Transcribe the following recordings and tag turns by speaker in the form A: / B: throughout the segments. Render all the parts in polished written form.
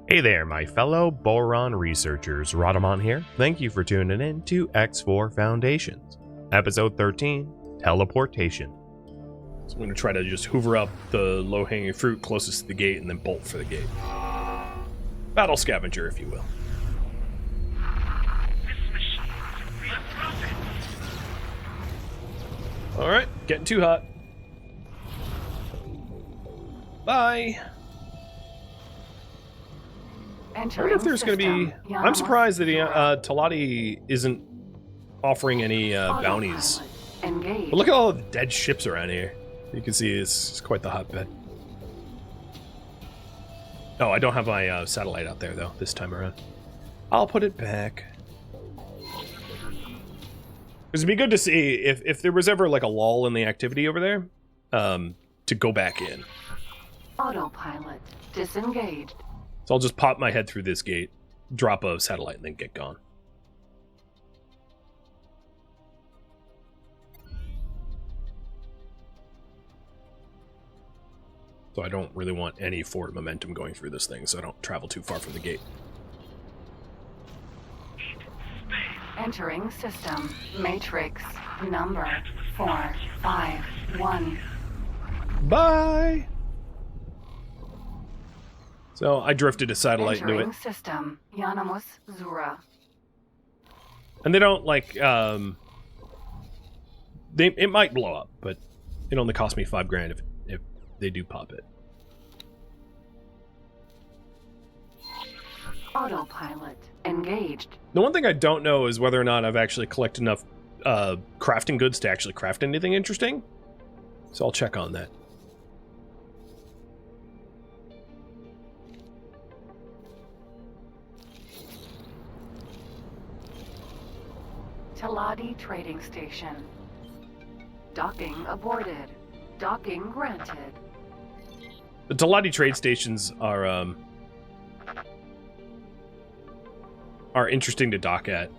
A: Hey there, my fellow boron researchers. Rhadamant here. Thank you for tuning in to X4 Foundations, Episode 13, Teleportation.
B: So I'm going to try to just hoover up the low-hanging fruit closest to the gate and then bolt for the gate. Battle scavenger, if you will. Alright, getting too hot. Bye! I wonder if there's going to be... I'm surprised that Talati isn't offering any bounties. But look at all the dead ships around here. You can see it's quite the hotbed. Oh, I don't have my satellite out there, though, this time around. I'll put it back. Because it'd be good to see if there was ever like a lull in the activity over there, to go back in.
C: Autopilot disengaged.
B: So I'll just pop my head through this gate, drop a satellite, and then get gone. So I don't really want any forward momentum going through this thing, so I don't travel too far from the gate.
C: Entering system. Matrix. Number 451.
B: Bye! So I drifted a satellite into it.
C: System. Yanamus Zura.
B: And they don't, like, it might blow up, but it only cost me $5,000 if they do pop it.
C: Autopilot engaged.
B: The one thing I don't know is whether or not I've actually collected enough crafting goods to actually craft anything interesting. So I'll check on that.
C: Teladi Trading Station. Docking aborted. Docking granted.
B: The Teladi trade stations are interesting to dock at.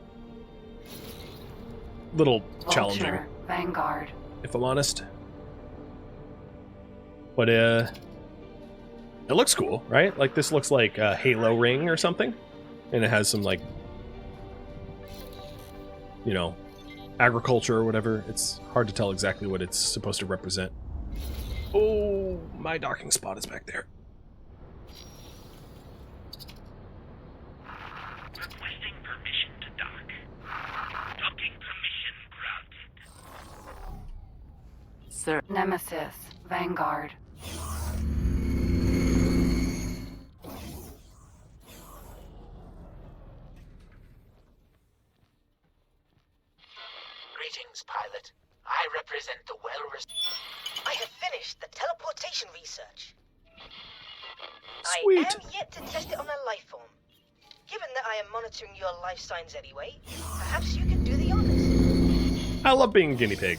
B: Little challenging.
C: Vulture, Vanguard.
B: If I'm honest. But it looks cool, right? Like this looks like a Halo ring or something. And it has some like, you know, agriculture or whatever. It's hard to tell exactly what it's supposed to represent. Oh, my docking spot is back there.
D: Requesting permission to dock. Docking permission granted.
C: Sir. Nemesis, Vanguard.
D: Greetings, pilot. I represent the I have finished the teleportation research.
B: Sweet.
D: I am yet to test it on a life form. Given that I am monitoring your life signs anyway, perhaps you can do the honors.
B: I love being a guinea pig.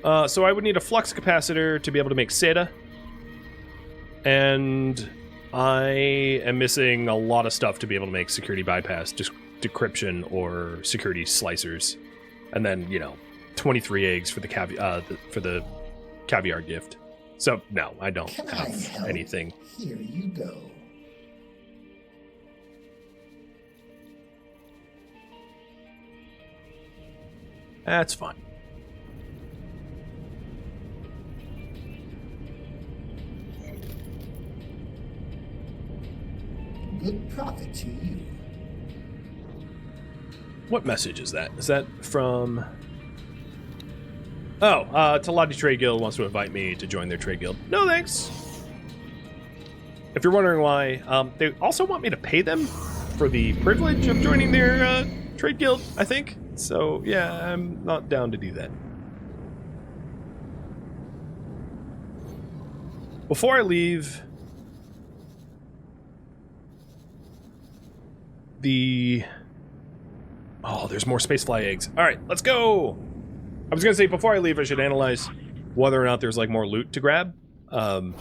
B: So I would need a flux capacitor to be able to make SATA. And I am missing a lot of stuff to be able to make security bypass, just decryption or security slicers. And then, you know, 23 eggs for the caviar gift. So no, I don't have anything.
E: Here you go.
B: That's fine.
E: Good profit to you.
B: What message is that? Is that from... Oh, Teladi Trade Guild wants to invite me to join their trade guild. No thanks. If you're wondering why, they also want me to pay them for the privilege of joining their trade guild, I think. So, yeah, I'm not down to do that. Before I leave... Oh, there's more spacefly eggs. Alright, let's go! I was gonna say, before I leave, I should analyze whether or not there's, like, more loot to grab. But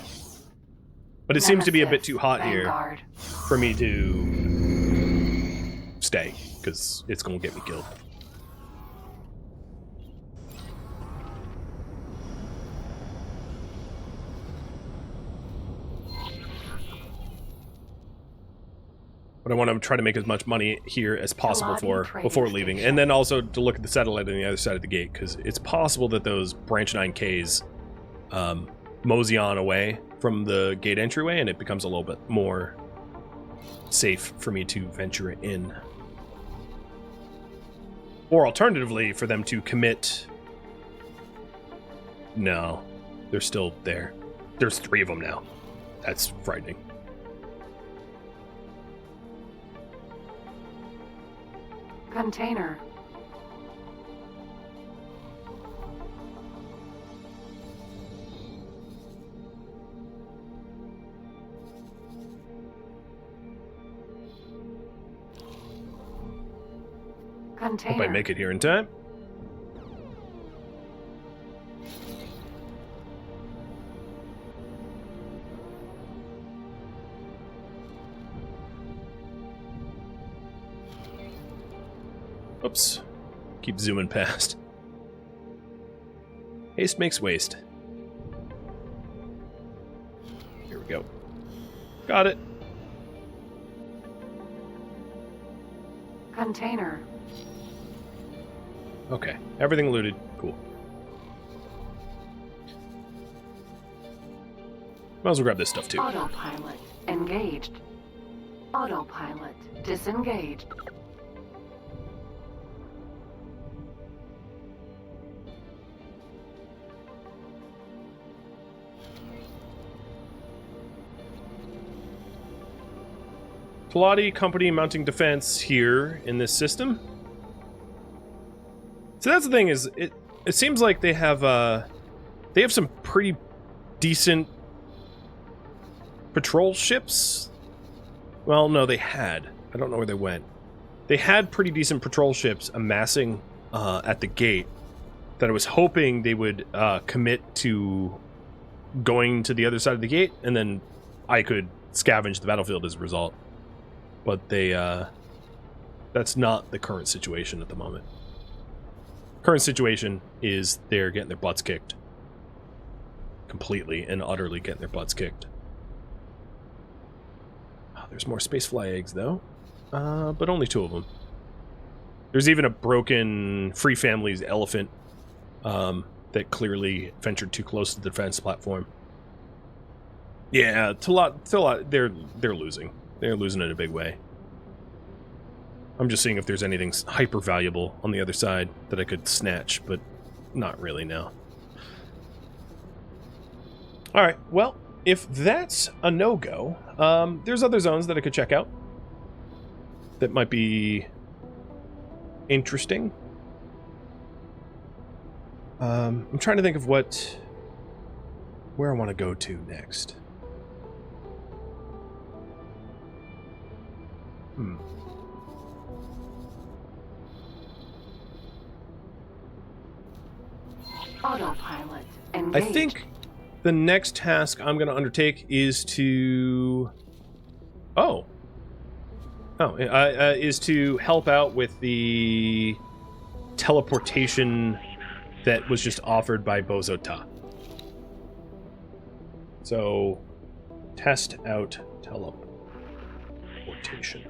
B: it seems to be a bit too hot here for me to stay, because it's gonna get me killed. But I want to try to make as much money here as possible
C: Allotted
B: before
C: trading
B: leaving.
C: station.
B: And then also to look at the satellite on the other side of the gate, because it's possible that those branch 9Ks mosey on away from the gate entryway, and it becomes a little bit more safe for me to venture in. Or alternatively, for them to commit... No, they're still there. There's 3 of them now. That's frightening.
C: Container. Container.
B: Hope I make it here in time. Oops. Keep zooming past. Haste makes waste. Here we go. Got it.
C: Container.
B: Okay. Everything looted. Cool. Might as well grab this stuff too.
C: Autopilot engaged. Autopilot disengaged.
B: Pilati Company mounting defense here in this system. So that's the thing, is it seems like they have some pretty decent patrol ships. Well, no, they had. I don't know where they went. They had pretty decent patrol ships amassing at the gate that I was hoping they would commit to going to the other side of the gate, and then I could scavenge the battlefield as a result. But they, that's not the current situation at the moment. Current situation is they're getting their butts kicked. Completely and utterly getting their butts kicked. Oh, there's more spacefly eggs, though. But only 2 of them. There's even a broken Free Families elephant that clearly ventured too close to the defense platform. Yeah, they're losing. They're losing in a big way. I'm just seeing if there's anything hyper valuable on the other side that I could snatch, but not really now. Alright, well, if that's a no-go, there's other zones that I could check out that might be interesting. I'm trying to think of where I want to go to next.
C: Autopilot engaged.
B: I think the next task I'm going to undertake is to... is to help out with the teleportation that was just offered by Bozota. So, test out teleportation.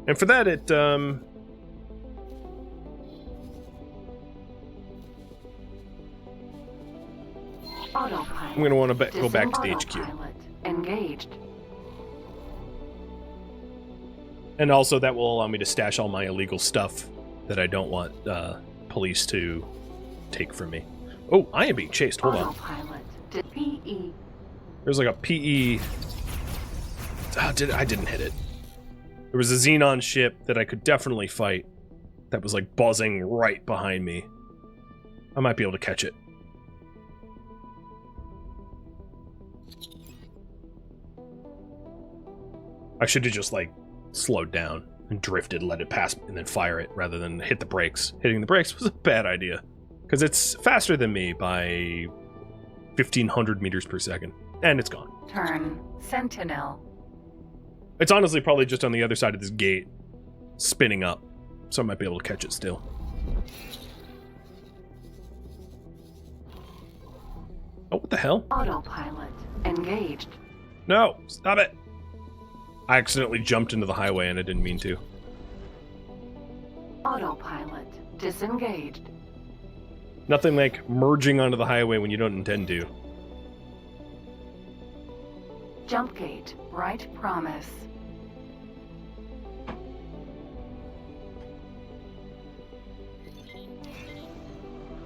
B: And for that, I'm going to want to go back to the HQ.
C: Autopilot engaged.
B: And also that will allow me to stash all my illegal stuff that I don't want police to take from me. Oh, I am being chased. Hold on.
C: Autopilot to PE.
B: There's like a PE... I didn't hit it. There was a Xenon ship that I could definitely fight that was like buzzing right behind me. I might be able to catch it. I should have just like slowed down and drifted, let it pass, and then fire it rather than hit the brakes. Hitting the brakes was a bad idea because it's faster than me by 1,500 meters per second, and it's gone.
C: Turn Sentinel.
B: It's honestly probably just on the other side of this gate, spinning up, so I might be able to catch it still. Oh, what the hell?
C: Autopilot engaged.
B: No, stop it. I accidentally jumped into the highway and I didn't mean to.
C: Autopilot disengaged.
B: Nothing like merging onto the highway when you don't intend to.
C: Jump gate, right promise.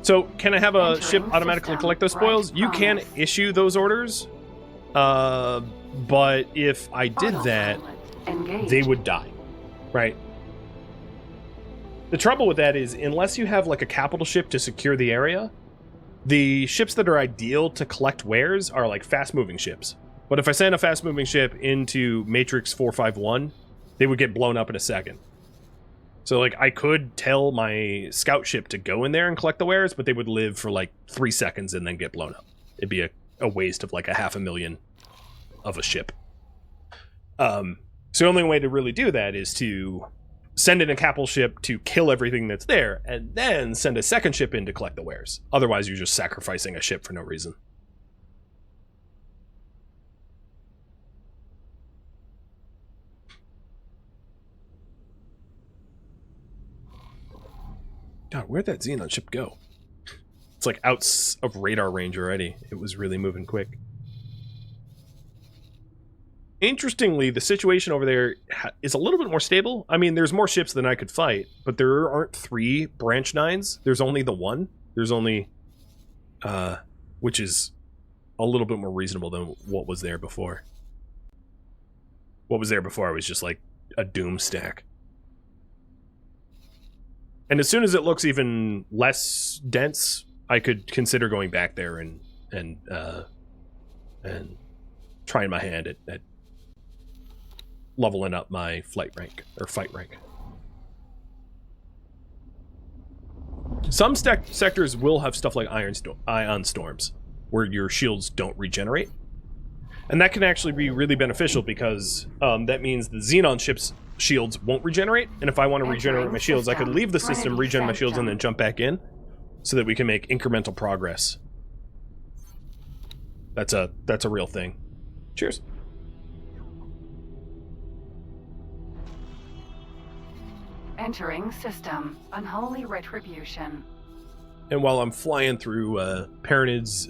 B: So, can I have a
C: Entering
B: ship automatically
C: system,
B: collect those
C: right
B: spoils? You can
C: promise.
B: issue those orders, but if I did that,
C: Autopilot engaged.
B: they would die, right? The trouble with that is, unless you have like a capital ship to secure the area, the ships that are ideal to collect wares are like fast-moving ships. But if I send a fast-moving ship into Matrix 451, they would get blown up in a second. So, like, I could tell my scout ship to go in there and collect the wares, but they would live for, like, 3 seconds and then get blown up. It'd be a waste of, like, 500,000 of a ship. So the only way to really do that is to send in a capital ship to kill everything that's there, and then send a second ship in to collect the wares. Otherwise, you're just sacrificing a ship for no reason. God, where'd that Xenon ship go? It's like out of radar range already. It was really moving quick. Interestingly, the situation over there is a little bit more stable. I mean, there's more ships than I could fight, but there aren't 3 branch 9s. There's only the 1. There's only, which is a little bit more reasonable than what was there before. What was there before was just like a doom stack. And as soon as it looks even less dense, I could consider going back there and trying my hand at leveling up my flight rank or fight rank. Some sectors will have stuff like ion storms, where your shields don't regenerate, and that can actually be really beneficial because that means the Xenon ships' shields won't regenerate, and if I want to regenerate my shields, I could leave the system, regen my shields, and then jump back in, so that we can make incremental progress. That's a real thing. Cheers.
C: Entering system. Unholy retribution.
B: And while I'm flying through Paranid's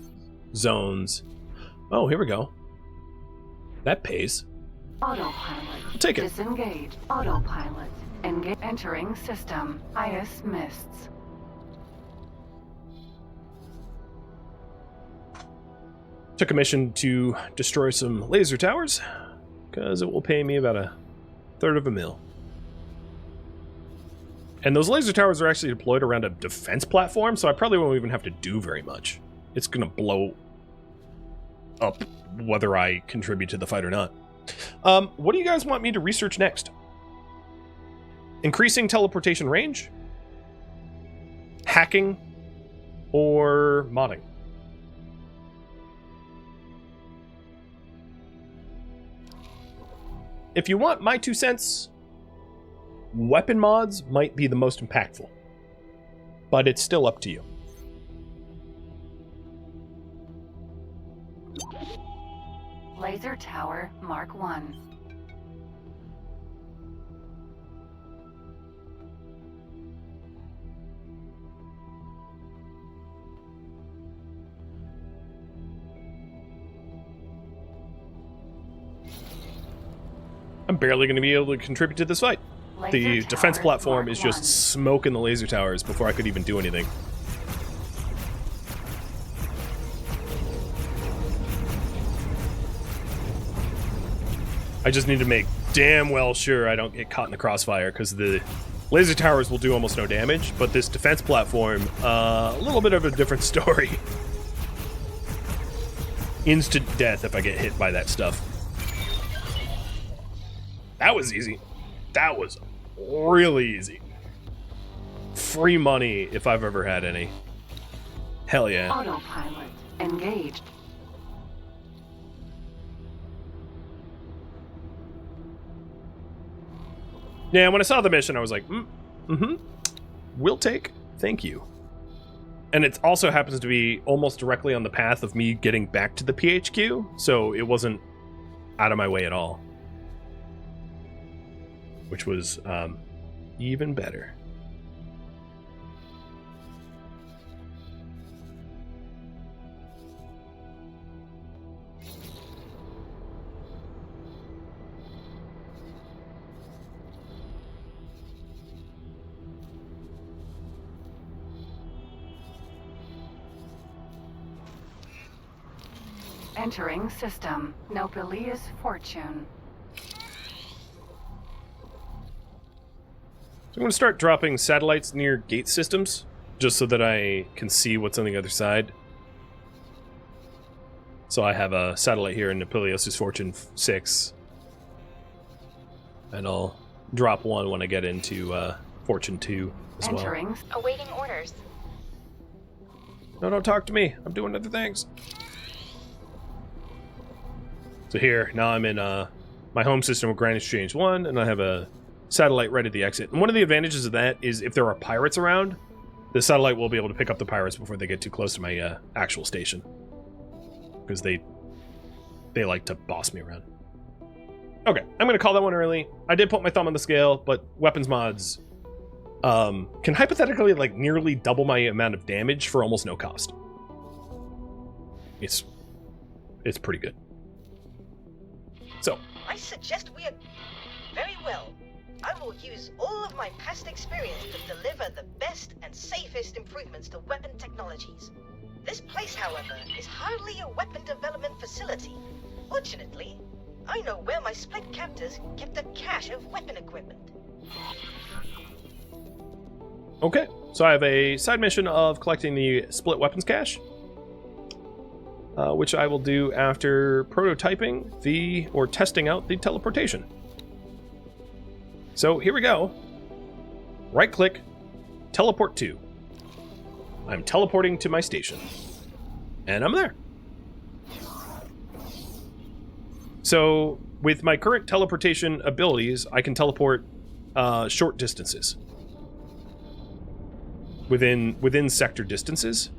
B: zones... Oh, here we go. That pays.
C: Autopilot.
B: Take it.
C: Disengage. Autopilot. Entering system. Ice mists.
B: Took a mission to destroy some laser towers, because it will pay me about 1/3 of a mil. And those laser towers are actually deployed around a defense platform, so I probably won't even have to do very much. It's going to blow up whether I contribute to the fight or not. What do you guys want me to research next? Increasing teleportation range? Hacking? Or modding? If you want my 2 cents, weapon mods might be the most impactful, but it's still up to you.
C: Laser Tower Mark 1.
B: I'm barely going to be able to contribute to this fight. The
C: Laser
B: defense
C: Tower
B: platform
C: Mark
B: is just
C: 1.
B: smoking the laser towers before I could even do anything. I just need to make damn well sure I don't get caught in the crossfire, because the laser towers will do almost no damage, but this defense platform, a little bit of a different story. Instant death if I get hit by that stuff. That was easy. That was really easy. Free money if I've ever had any. Hell yeah.
C: Autopilot engaged.
B: Yeah, when I saw the mission, I was like, will take, thank you. And it also happens to be almost directly on the path of me getting back to the PHQ, so it wasn't out of my way at all. which was even better.
C: Entering system. Nobilius fortune.
B: So I'm going to start dropping satellites near gate systems, just so that I can see what's on the other side. So I have a satellite here in Nobilius Fortune 6. And I'll drop one when I get into Fortune 2 as well.
C: Entering.
D: Awaiting orders.
B: No, don't talk to me. I'm doing other things. So here, now I'm in my home system with Grand Exchange 1, and I have a satellite right at the exit. And one of the advantages of that is if there are pirates around, the satellite will be able to pick up the pirates before they get too close to my actual station. Because they like to boss me around. Okay, I'm going to call that one early. I did put my thumb on the scale, but weapons mods can hypothetically like nearly double my amount of damage for almost no cost. It's pretty good. So,
D: I suggest we are... Very well. I will use all of my past experience to deliver the best and safest improvements to weapon technologies. This place, however, is hardly a weapon development facility. Fortunately, I know where my split captors kept a cache of weapon equipment.
B: okay, so I have a side mission of collecting the split weapons cache, which I will do after prototyping or testing out the teleportation. So here we go. Right click, teleport to. I'm teleporting to my station. And I'm there. So with my current teleportation abilities, I can teleport short distances. Within sector distances.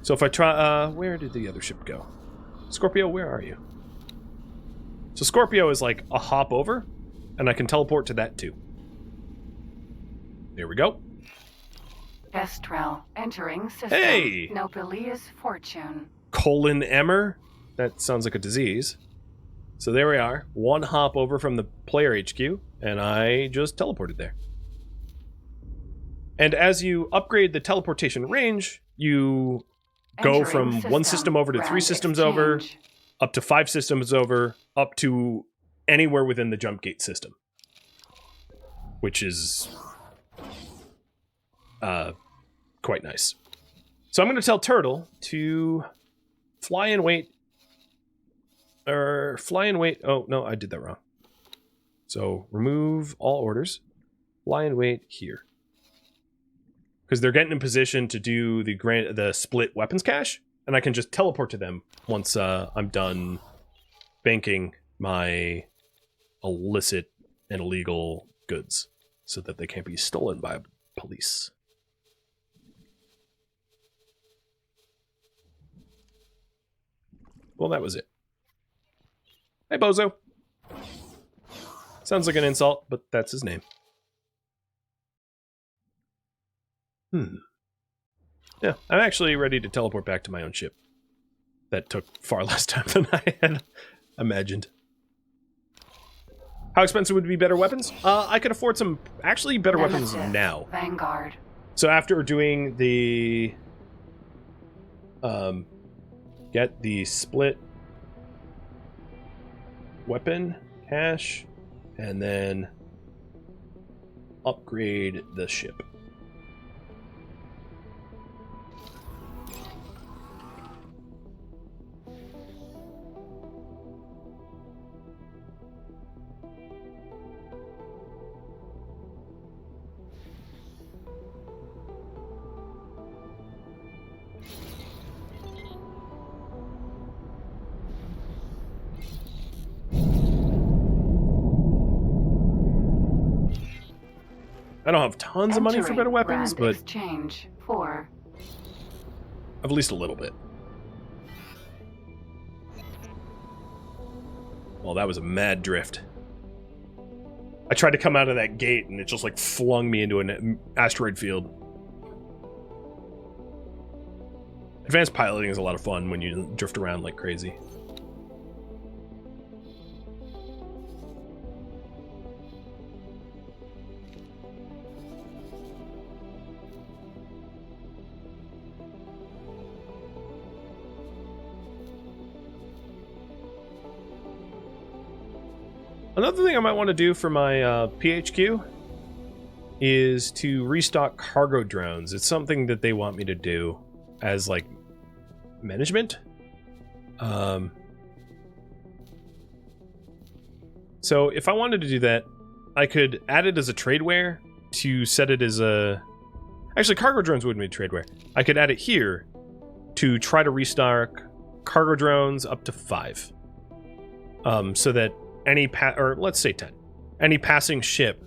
B: So if I try, where did the other ship go? Scorpio, where are you? So Scorpio is like a hop over, and I can teleport to that too. There we go.
C: Estrel. Entering system.
B: Hey!
C: Nobilius fortune.
B: Colon Emmer? That sounds like a disease. So there we are. One hop over from the player HQ, and I just teleported there. And as you upgrade the teleportation range, you go
C: Entering
B: from one system over to
C: Grand
B: 3 systems over,
C: exchange.
B: up to 5 systems over, up to anywhere within the jump gate system. Which is quite nice. So I'm going to tell Turtle to fly and wait. Oh, no, I did that wrong. So remove all orders. Fly and wait here. Because they're getting in position to do the split weapons cache, and I can just teleport to them once I'm done banking my illicit and illegal goods so that they can't be stolen by police. Well, that was it. Hey, Bozo. Sounds like an insult, but that's his name. Yeah, I'm actually ready to teleport back to my own ship. That took far less time than I had imagined. How expensive would be better weapons? I could afford some actually better weapons
C: Nemesis.
B: now.
C: Vanguard.
B: So after doing the get the split weapon cache and then upgrade the ship. I don't have tons of money for better weapons,
C: Grand
B: but
C: exchange 4.
B: at least a little bit. Well, that was a mad drift. I tried to come out of that gate and it just like flung me into an asteroid field. Advanced piloting is a lot of fun when you drift around like crazy. Another thing I might want to do for my PHQ is to restock cargo drones. It's something that they want me to do as, like, management. So if I wanted to do that, I could add it as a tradeware to set it as a... Actually, cargo drones wouldn't be tradeware. I could add it here to try to restock cargo drones up to 5. So that any or let's say 10. Any passing ship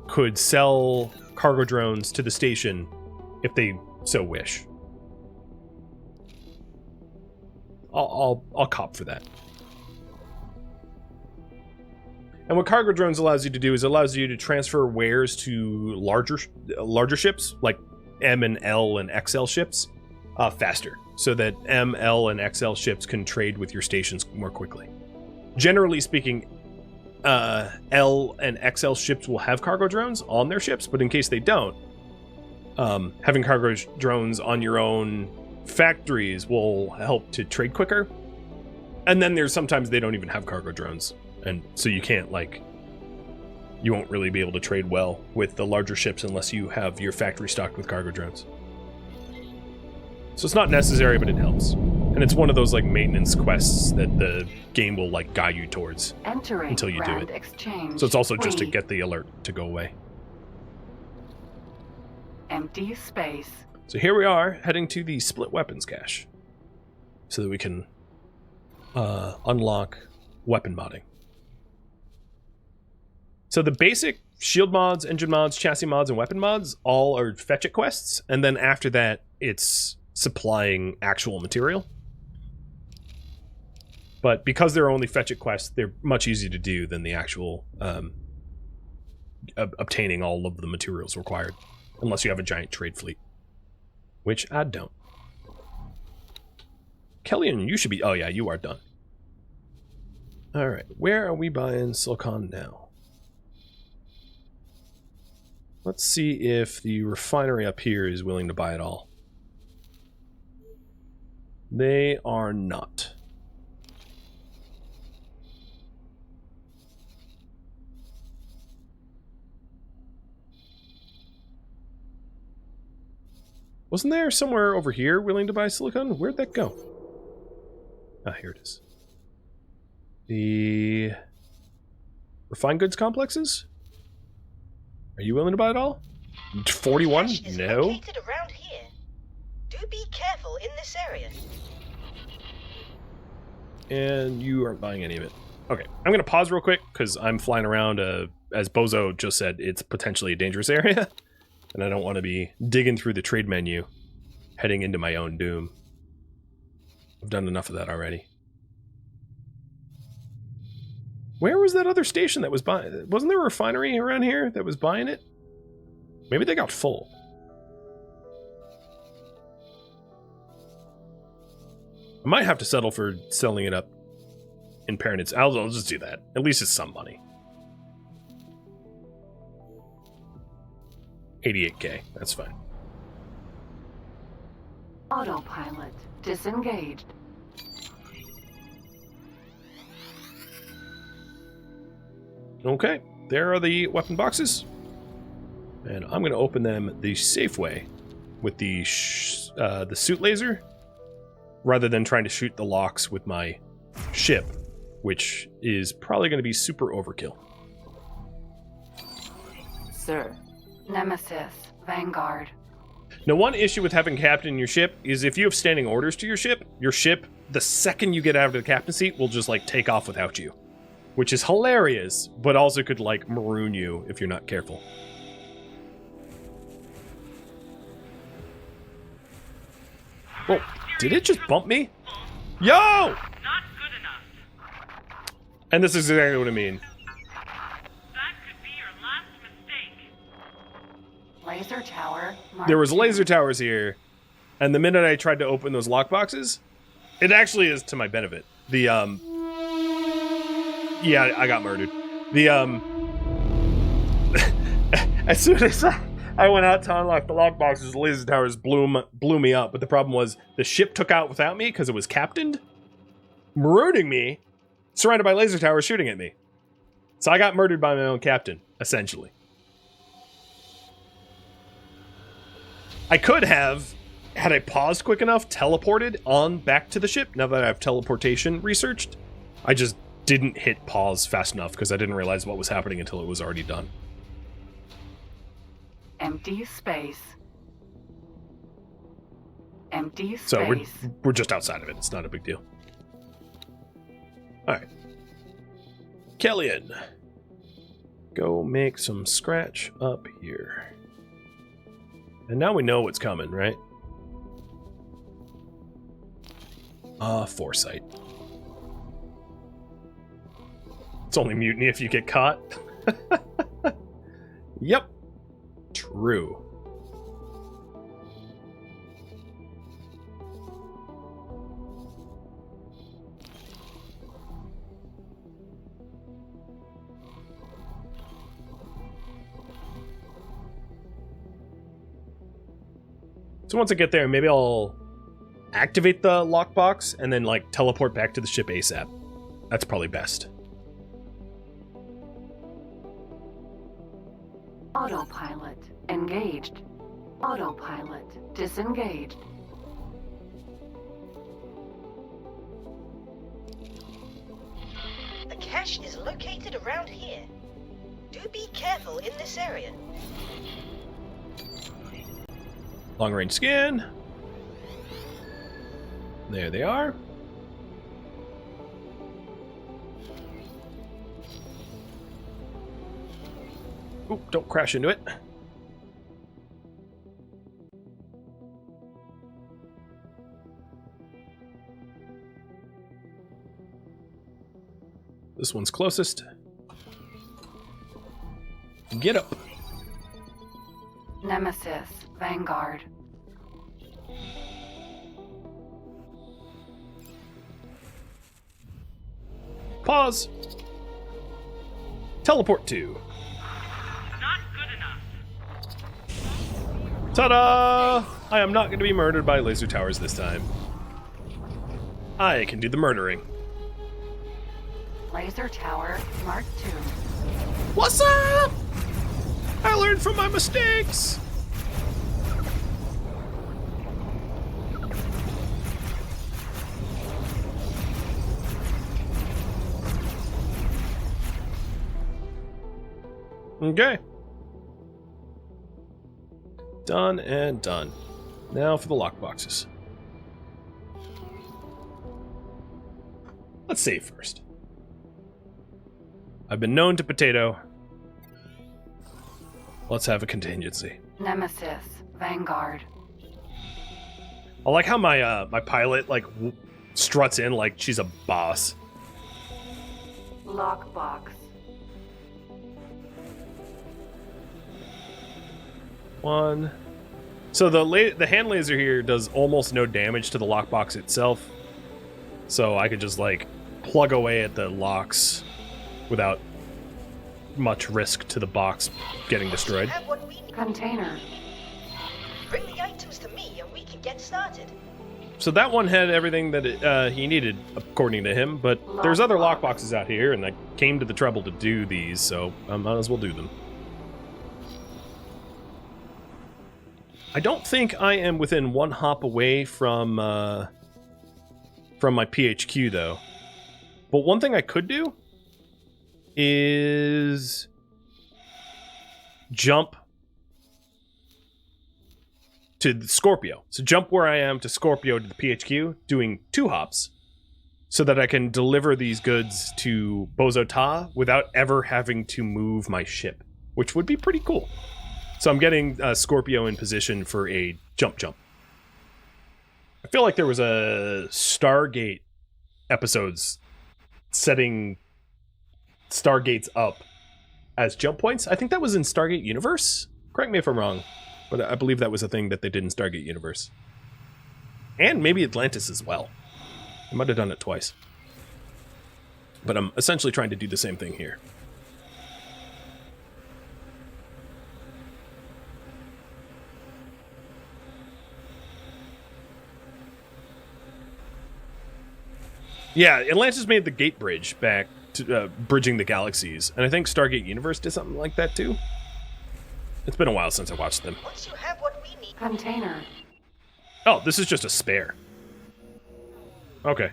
B: could sell cargo drones to the station if they so wish. I'll cop for that. And what cargo drones allows you to do is it allows you to transfer wares to larger ships, like M and L and XL ships, faster, so that M, L, and XL ships can trade with your stations more quickly. Generally speaking, L and XL ships will have cargo drones on their ships, but in case they don't, having cargo drones on your own factories will help to trade quicker. And then there's sometimes they don't even have cargo drones, and so you can't, like, you won't really be able to trade well with the larger ships unless you have your factory stocked with cargo drones. So it's not necessary, but it helps. And it's one of those, like, maintenance quests that the game will, like, guide you towards until you do it.
C: Exchange.
B: So it's also just to get the alert to go away.
C: Empty space.
B: So here we are, heading to the split weapons cache, so that we can unlock weapon modding. So the basic shield mods, engine mods, chassis mods, and weapon mods all are fetch it quests, and then after that, it's supplying actual material. But because they're only fetch it quests, they're much easier to do than the actual obtaining all of the materials required, unless you have a giant trade fleet, which I don't. Kellyan, you should be... Oh yeah, you are done. Alright, where are we buying silicon now? Let's see if the refinery up here is willing to buy it all. They are not. Wasn't there somewhere over here willing to buy silicon? Where'd that go? Ah, here it is. The refined goods complexes? Are you willing to buy it all? 41? No.
D: Located around here. Do be careful in this area.
B: And you aren't buying any of it. Okay, I'm going to pause real quick because I'm flying around, as Bozo just said, it's potentially a dangerous area. And I don't want to be digging through the trade menu, heading into my own doom. I've done enough of that already. Where was that other station that was buying? Wasn't there a refinery around here that was buying it? Maybe they got full. I might have to settle for selling it up in parents. I'll just do that. At least it's some money. 88k. That's fine.
C: Autopilot disengaged.
B: Okay, there are the weapon boxes. And I'm going to open them the safe way with the suit laser, rather than trying to shoot the locks with my ship, which is probably going to be super overkill.
C: Sir. Nemesis. Vanguard.
B: Now, one issue with having captain in your ship is if you have standing orders to your ship, the second you get out of the captain seat, will just, like, take off without you. Which is hilarious, but also could, like, maroon you if you're not careful. Whoa, did it just bump me? Yo!
F: Not good enough.
B: And this is exactly what I mean.
C: Laser tower.
B: There was
C: Mark
B: laser
C: II.
B: towers here, and the minute I tried to open those lockboxes, it actually is to my benefit. Yeah, I got murdered. As soon as I went out to unlock the lockboxes, the laser towers blew me up. But the problem was the ship took out without me because it was captained, murdering me, surrounded by laser towers shooting at me. So I got murdered by my own captain, essentially. I could have, had I paused quick enough, teleported on back to the ship now that I have teleportation researched. I just didn't hit pause fast enough because I didn't realize what was happening until it was already done.
C: Empty space. Empty space.
B: So we're just outside of it. It's not a big deal. All right. Kellyan. Go make some scratch up here. And now we know what's coming, right? Foresight. It's only mutiny if you get caught. Yep. True. So once I get there, maybe I'll activate the lockbox and then like teleport back to the ship ASAP. That's probably best.
C: Autopilot engaged. Autopilot disengaged.
D: The cache is located around here. Do be careful in this area.
B: Long range scan. There they are. Oop, don't crash into it. This one's closest. Get up.
C: Nemesis Vanguard.
B: Pause. Teleport to.
F: Not good enough.
B: Ta-da! I am not going to be murdered by laser towers this time. I can do the murdering.
C: Laser tower Mark II.
B: What's up? I learned from my mistakes. Okay. Done and done. Now for the lockboxes. Let's save first. I've been known to potato. Let's have a contingency.
C: Nemesis Vanguard.
B: I like how my my pilot like struts in like she's a boss.
C: Lockbox.
B: One. So the hand laser here does almost no damage to the lockbox itself. So I could just like plug away at the locks without much risk to the box getting destroyed.
D: Have what we need.
C: Container.
D: Bring the items to me and we can get started.
B: So that one had everything that he needed, according to him, but there's other lockboxes out here, and I came to the trouble to do these, so I might as well do them. I don't think I am within one hop away from my PHQ, though. But one thing I could do is jump to the Scorpio. So jump where I am to Scorpio to the PHQ, doing 2 hops, so that I can deliver these goods to Bozo Ta without ever having to move my ship, which would be pretty cool. So I'm getting Scorpio in position for a jump. I feel like there was a Stargate episodes setting Stargates up as jump points. I think that was in Stargate Universe. Correct me if I'm wrong, but I believe that was a thing that they did in Stargate Universe. And maybe Atlantis as well. I might have done it twice. But I'm essentially trying to do the same thing here. Yeah, Atlantis made the gate bridge back to bridging the galaxies, and I think Stargate Universe did something like that too. It's been a while since I watched them.
D: Once you have what we need.
C: Container.
B: Oh, this is just a spare. Okay,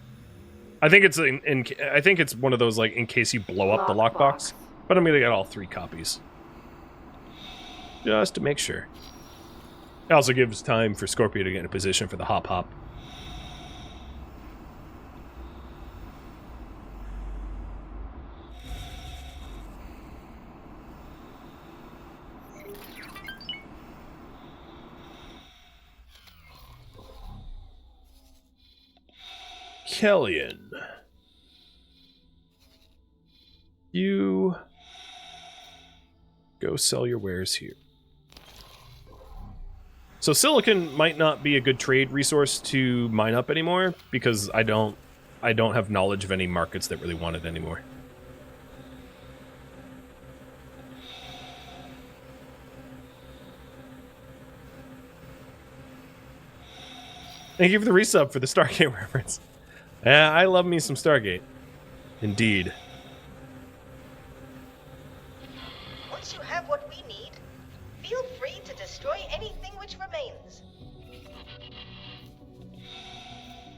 B: I think it's I think it's one of those like in case you blow up the lockbox. But I'm gonna get all 3 copies just to make sure. It also gives time for Scorpio to get in a position for the hop. Kellyan, you go sell your wares here. So silicon might not be a good trade resource to mine up anymore because I don't have knowledge of any markets that really want it anymore. Thank you for the resub for the Stargate reference. Yeah, I love me some Stargate. Indeed.
D: Once you have what we need, feel free to destroy anything which remains.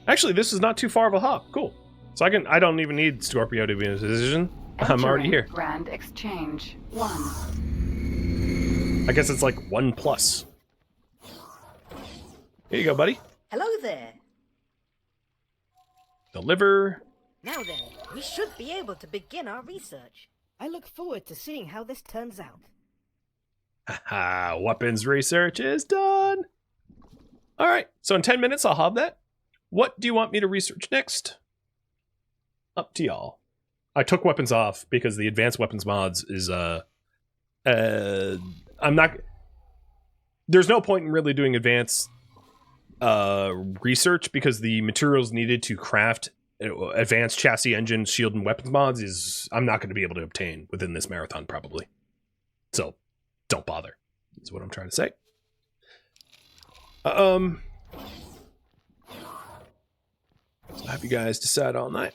B: Actually, this is not too far of a hop. Cool. So I don't even need Scorpio to be in a position. I'm already here.
C: Grand exchange 1.
B: I guess it's like 1+. Here you go, buddy.
G: Hello there.
B: Deliver.
G: Now then, we should be able to begin our research. I look forward to seeing how this turns out.
B: Haha, weapons research is done. All right, so in 10 minutes I'll have that. What do you want me to research next? Up to y'all. I took weapons off because the advanced weapons mods is I'm not. There's no point in really doing advanced research because the materials needed to craft advanced chassis engine, shield, and weapons mods is I'm not going to be able to obtain within this marathon probably. So don't bother. That's what I'm trying to say. So I'll have you guys decide on that.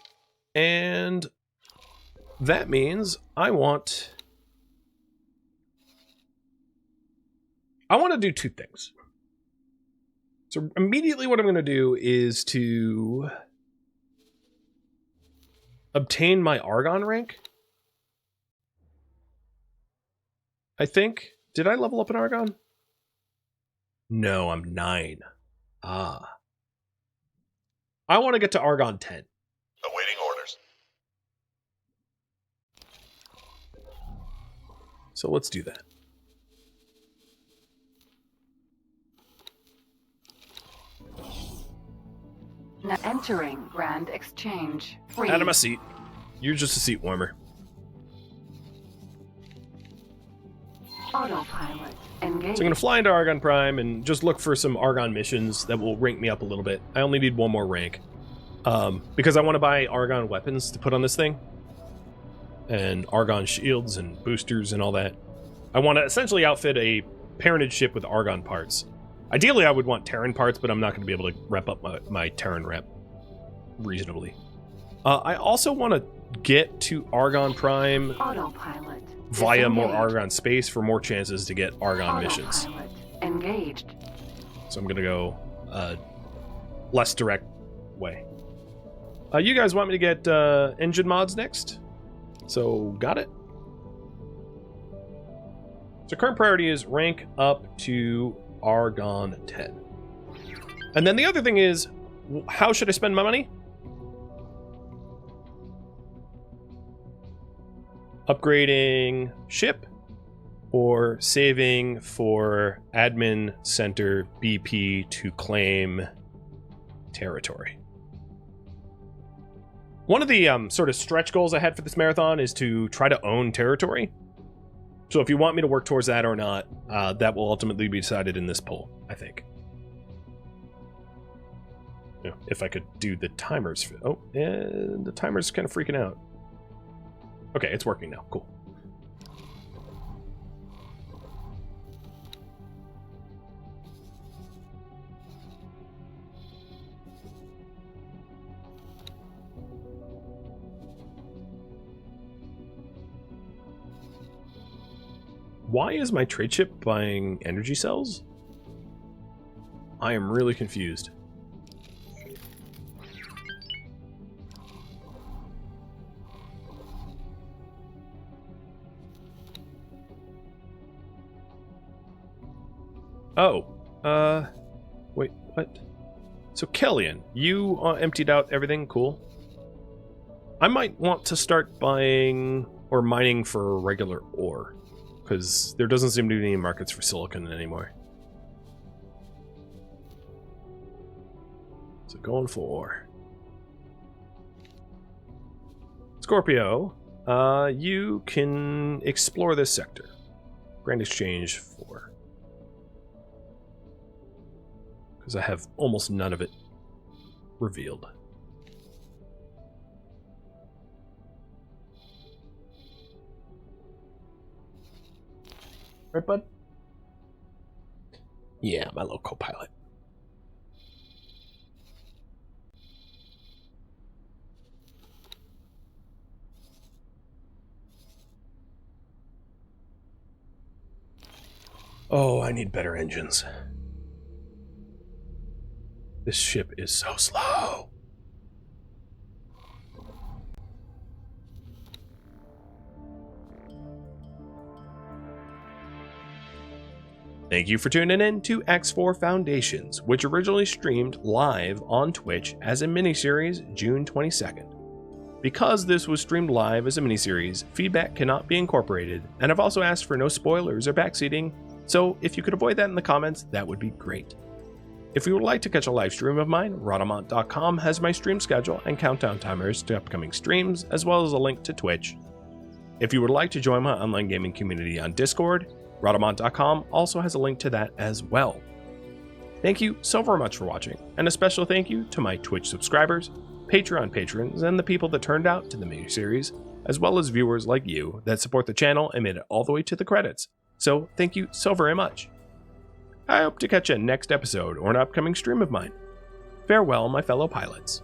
B: And that means I want to do 2 things. So immediately what I'm going to do is to obtain my Argon rank. I think. Did I level up an Argon? No, I'm 9. Ah. I want to get to Argon 10.
H: Awaiting orders.
B: So let's do that.
C: Now entering Grand Exchange 3.
B: Out of my seat. You're just a seat warmer.
C: Autopilot engaged.
B: So I'm going to fly into Argon Prime and just look for some Argon missions that will rank me up a little bit. I only need 1 more rank. Because I want to buy Argon weapons to put on this thing. And Argon shields and boosters and all that. I want to essentially outfit a parentage ship with Argon parts. Ideally, I would want Terran parts, but I'm not going to be able to rep up my Terran rep reasonably. I also want to get to Argon Prime
C: Autopilot
B: via more
C: disengaged.
B: Argon space for more chances to get Argon missions.
C: Autopilot engaged.
B: So I'm going to go less direct way. You guys want me to get engine mods next? So, got it. So current priority is rank up to Argon 10. And then the other thing is, how should I spend my money? Upgrading ship or saving for admin center BP to claim territory. One of the sort of stretch goals I had for this marathon is to try to own territory. So if you want me to work towards that or not, that will ultimately be decided in this poll, I think. You know, if I could do the timers. Oh, and the timer's kind of freaking out. Okay, it's working now. Cool. Why is my trade ship buying energy cells? I am really confused. Oh, wait, what? So Kellyan, you emptied out everything, cool. I might want to start buying or mining for regular ore, because there doesn't seem to be any markets for silicon anymore. So going for Scorpio, you can explore this sector. Grand exchange for, because I have almost none of it revealed. Right, bud? Yeah, my little co-pilot. Oh, I need better engines. This ship is so slow. Thank you for tuning in to X4 Foundations, which originally streamed live on Twitch as a miniseries June 22nd. Because this was streamed live as a miniseries, feedback cannot be incorporated, and I've also asked for no spoilers or backseating, so if you could avoid that in the comments, that would be great. If you would like to catch a live stream of mine, Rhadamant.com has my stream schedule and countdown timers to upcoming streams, as well as a link to Twitch. If you would like to join my online gaming community on Discord, Rhadamant.com also has a link to that as well. Thank you so very much for watching, and a special thank you to my Twitch subscribers, Patreon patrons, and the people that turned out to the miniseries, as well as viewers like you that support the channel and made it all the way to the credits. So thank you so very much. I hope to catch you next episode or an upcoming stream of mine. Farewell, my fellow pilots.